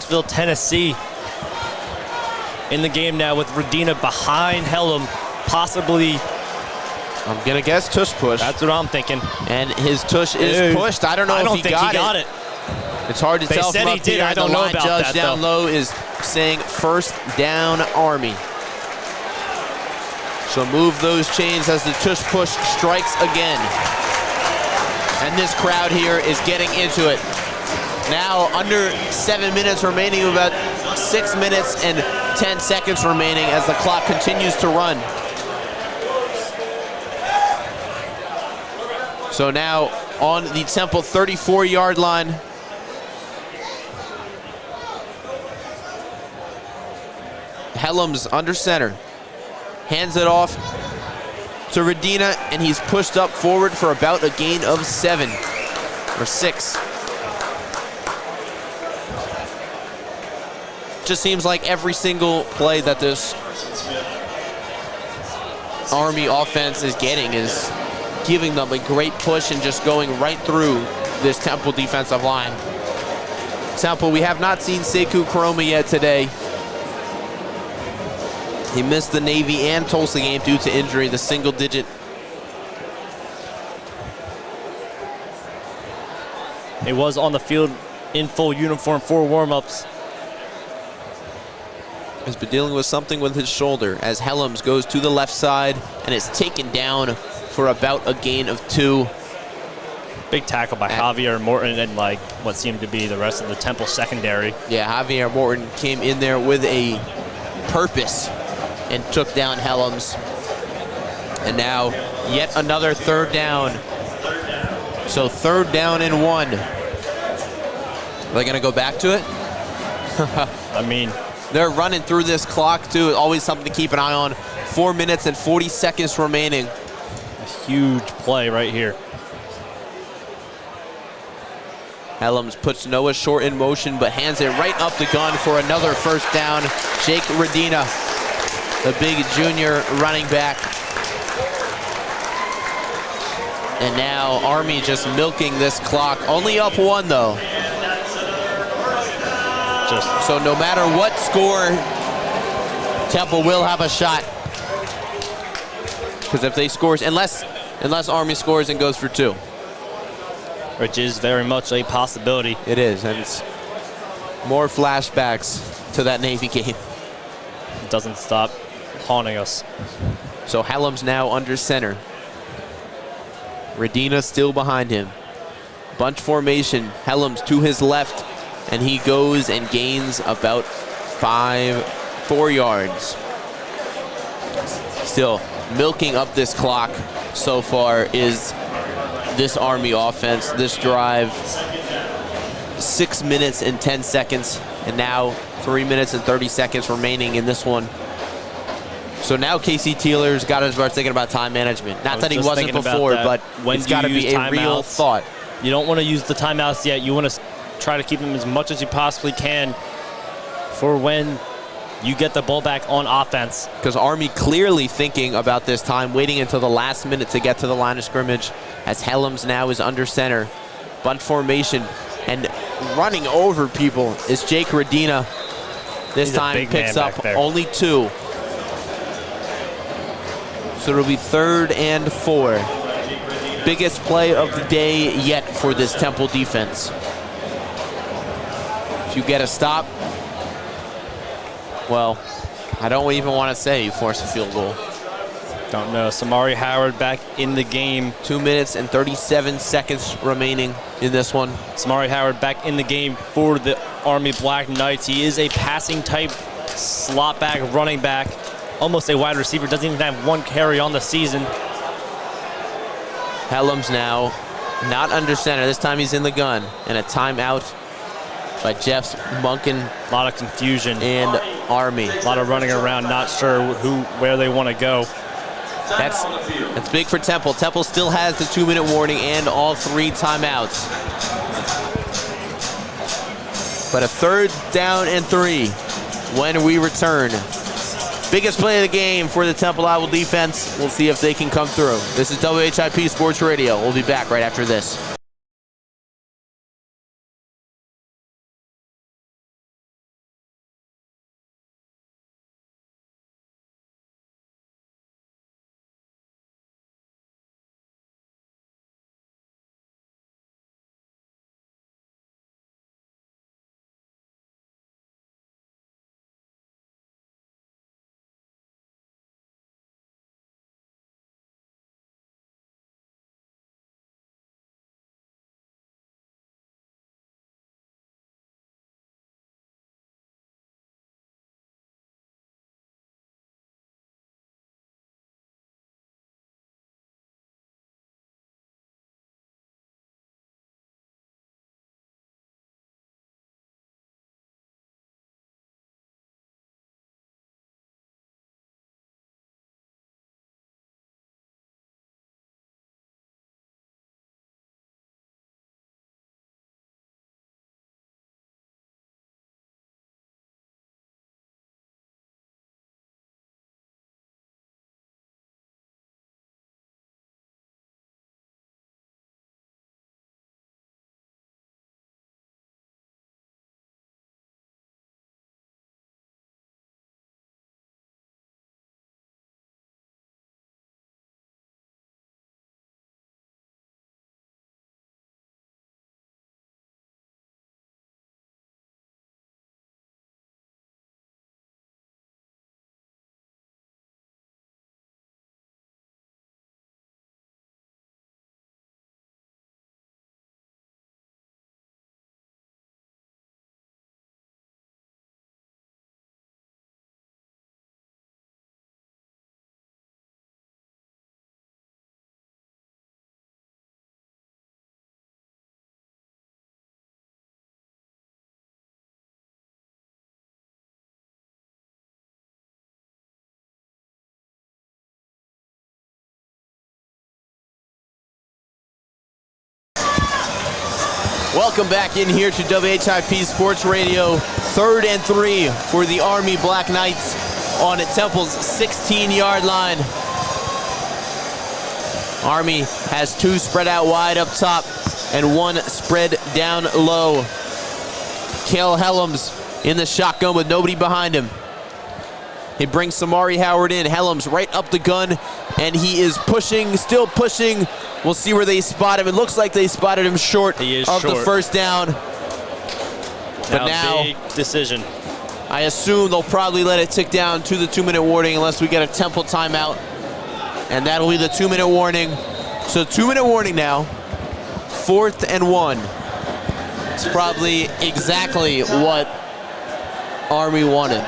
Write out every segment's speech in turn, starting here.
Nashville, Tennessee. In the game now with Radina behind Hellam, possibly. I'm gonna guess tush push. That's what I'm thinking. And his tush is pushed. I don't know if he got it. It's hard to tell from up here. I don't know about that, judge down low is saying first down Army. So move those chains as the tush push strikes again. And this crowd here is getting into it. Now under 7 minutes remaining, about 6 minutes and 10 seconds remaining as the clock continues to run. So now on the Temple 34-yard line. Hellam's under center. Hands it off to Radina, and he's pushed up forward for about a gain of 7 or 6. Just seems like every single play that this Army offense is getting is giving them a great push and just going right through this Temple defensive line. Temple, we have not seen Sekou Koroma yet today. He missed the Navy and Tulsa game due to injury, the single digit. He was on the field in full uniform for warm-ups. He's been dealing with something with his shoulder as Helms goes to the left side and is taken down for about a gain of 2. Big tackle by Javier Morton and like what seemed to be the rest of the Temple secondary. Yeah, Javier Morton came in there with a purpose and took down Helms. And now yet another third down. So 3rd down and 1. Are they gonna go back to it? I mean, they're running through this clock too. Always something to keep an eye on. 4 minutes and 40 seconds remaining. A huge play right here. Helms puts Noah Short in motion, but hands it right up the gun for another first down. Jake Radina, the big junior running back. And now Army just milking this clock. Only up 1 though. So no matter what score, Temple will have a shot. Because if they scores, unless Army scores and goes for 2. Which is very much a possibility. It is, and it's more flashbacks to that Navy game. It doesn't stop haunting us. So Helms now under center. Radina still behind him. Bunch formation, Helms to his left, and he goes and gains about 4 yards. Still milking up this clock so far is this Army offense. This drive, 6 minutes and 10 seconds, and now 3 minutes and 30 seconds remaining in this one. So now Casey Taylor's got to start thinking about time management. Not that he wasn't before, but it's got to be a real thought. You don't want to use the timeouts yet. You want to try to keep them as much as you possibly can for when you get the ball back on offense. Because Army clearly thinking about this time, waiting until the last minute to get to the line of scrimmage, as Helms now is under center. Bunt formation, and running over people is Jake Radina. This time picks up only 2. So it'll be 3rd and 4. Biggest play of the day yet for this Temple defense. If you get a stop, well, I don't even want to say you force a field goal. Don't know. Samari Howard back in the game. 2 minutes and 37 seconds remaining in this one. Samari Howard back in the game for the Army Black Knights. He is a passing type slot back, running back, almost a wide receiver. Doesn't even have 1 carry on the season. Helms now not under center. This time he's in the gun. And a timeout by Jeff Munkin. A lot of confusion. And Army. A lot of running around, not sure where they want to go. That's big for Temple. Temple still has the 2-minute warning and all 3 timeouts. But a 3rd down and 3 when we return. Biggest play of the game for the Temple Owl defense. We'll see if they can come through. This is WHIP Sports Radio. We'll be back right after this. Welcome back in here to WHIP Sports Radio. 3rd and 3 for the Army Black Knights on Temple's 16-yard line. Army has 2 spread out wide up top and 1 spread down low. Kale Helms in the shotgun with nobody behind him. He brings Samari Howard in. Helms right up the gun, and he is pushing, still pushing. We'll see where they spot him. It looks like they spotted him short of the first down. But now, big decision. I assume they'll probably let it tick down to the 2-minute warning unless we get a Temple timeout. And that'll be the 2-minute warning. So 2-minute warning now. 4th and 1. It's probably exactly what Army wanted.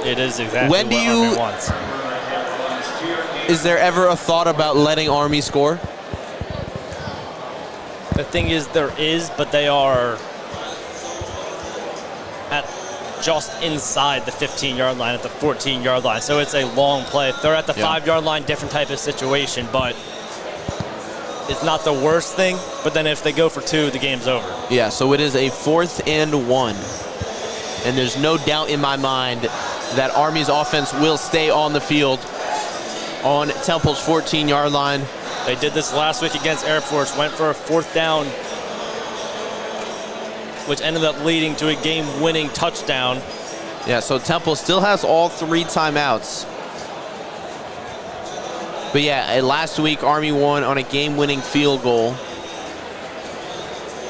It is exactly when do what you, Army wants. Is there ever a thought about letting Army score? The thing is, there is, but they are at just inside the 15-yard line, at the 14-yard line. So it's a long play. If they're at the 5-yard line, different type of situation, but it's not the worst thing. But then if they go for 2, the game's over. Yeah, so it is a 4th and 1. And there's no doubt in my mind that Army's offense will stay on the field on Temple's 14-yard line. They did this last week against Air Force, went for a 4th down, which ended up leading to a game-winning touchdown. Yeah, so Temple still has all 3 timeouts. But yeah, last week Army won on a game-winning field goal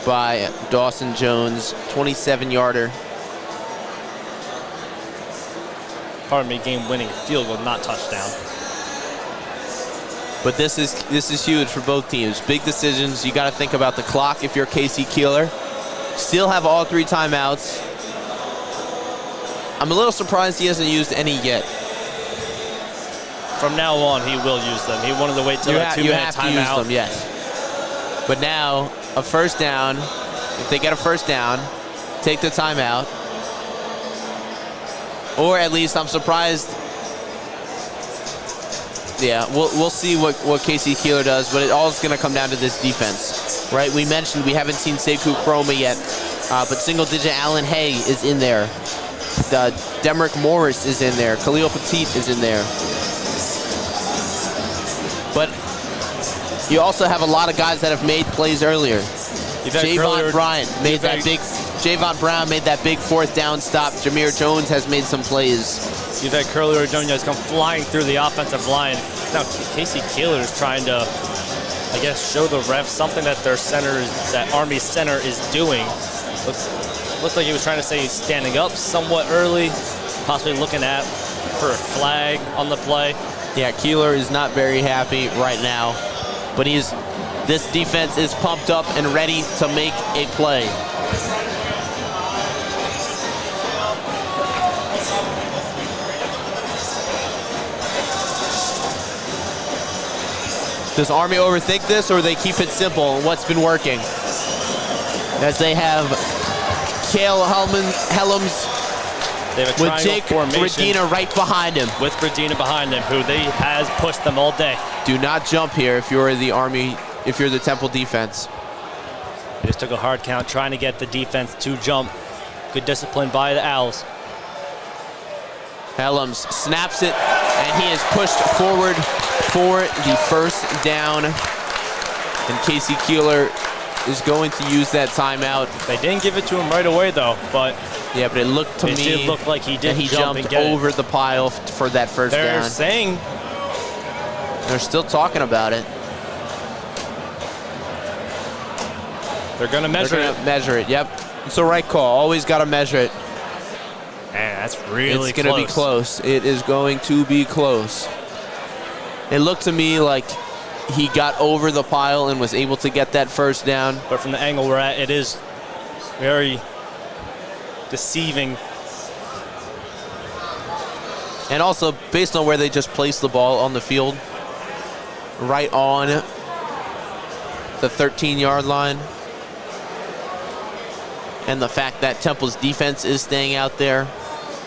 by Dawson Jones, 27-yarder. Pardon me, game-winning field goal, not touchdown. But this is huge for both teams. Big decisions. You got to think about the clock if you're Casey Keeler. Still have all 3 timeouts. I'm a little surprised he hasn't used any yet. From now on, he will use them. He wanted to wait till that 2-minute timeout. You have to use them, yes. But now, a first down. If they get a first down, take the timeout. Or at least I'm surprised. Yeah, we'll see what Casey Keeler does, but it all is going to come down to this defense, right? We mentioned we haven't seen Sekou Chroma yet, but single-digit Allen Hay is in there. Demrick Morris is in there. Khalil Petit is in there. But you also have a lot of guys that have made plays earlier. Javon Bryant made that big. Javon Brown made that big 4th down stop. Jameer Jones has made some plays. You've had Curly Ordonez come flying through the offensive line. Now Casey Keeler is trying to, I guess, show the refs something that their center, that Army center is doing. Looks like he was trying to say he's standing up somewhat early, possibly looking at for a flag on the play. Yeah, Keeler is not very happy right now, but this defense is pumped up and ready to make a play. Does Army overthink this, or they keep it simple? What's been working? As they have Kale Helms with Jake Bradina right behind him. With Bradina behind him, who has pushed them all day. Do not jump here if you're the Army, if you're the Temple defense. They just took a hard count, trying to get the defense to jump. Good discipline by the Owls. Helms snaps it, and he is pushed forward for the first down. And Casey Keeler is going to use that timeout. They didn't give it to him right away, though, but yeah, but it looked to me did look like he did. He jumped over the pile for that first down. They're saying they're still talking about it. They're going to measure it. Measure it. Yep, it's the right call. Always got to measure it. Man, that's really It's going to be close. It is going to be close. It looked to me like he got over the pile and was able to get that first down. But from the angle we're at, it is very deceiving. And also, based on where they just placed the ball on the field, right on the 13-yard line, and the fact that Temple's defense is staying out there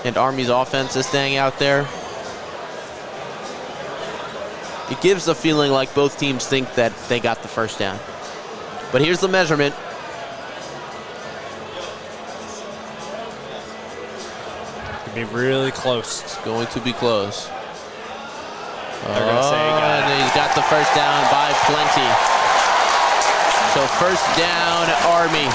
and Army's offense is staying out there, it gives the feeling like both teams think that they got the first down. But here's the measurement. Could be really close. It's going to be close. They're going to say And he's got the first down by plenty. So first down, Army.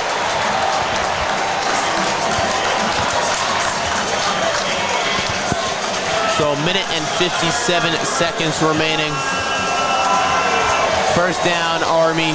So a minute and 57 seconds remaining. First down, Army.